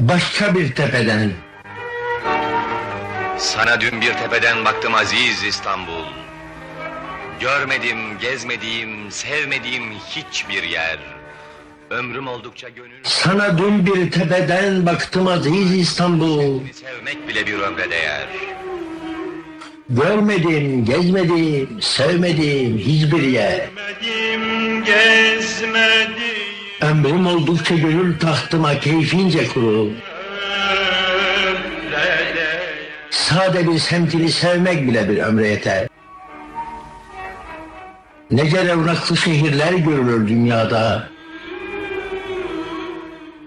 başka bir tepeden. Sana dün bir tepeden baktım aziz İstanbul. Görmedim, gezmediğim, sevmediğim hiçbir yer. Ömrüm oldukça gönül... Sana dün bir tepeden baktım aziz İstanbul. Sevmek bile bir ömre değer. Görmedim, gezmedim, sevmedim hiçbir yer. Gezmedim, gezmedim. Ömrüm oldukça gönül tahtıma keyfince kurul. Sade bir semtini sevmek bile bir ömre yeter. Nece revnaklı şehirler görülür dünyada.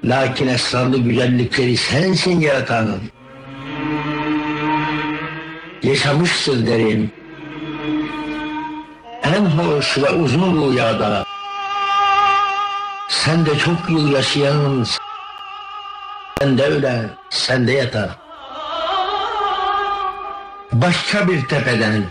Lakin esrarlı güzellikleri sensin yaratan. Yaşamışsın derim. En hoş ve uzun rüyada. Sen de çok yıl yaşayan, sen de ölen, sen de yatar. Başka bir tepeden.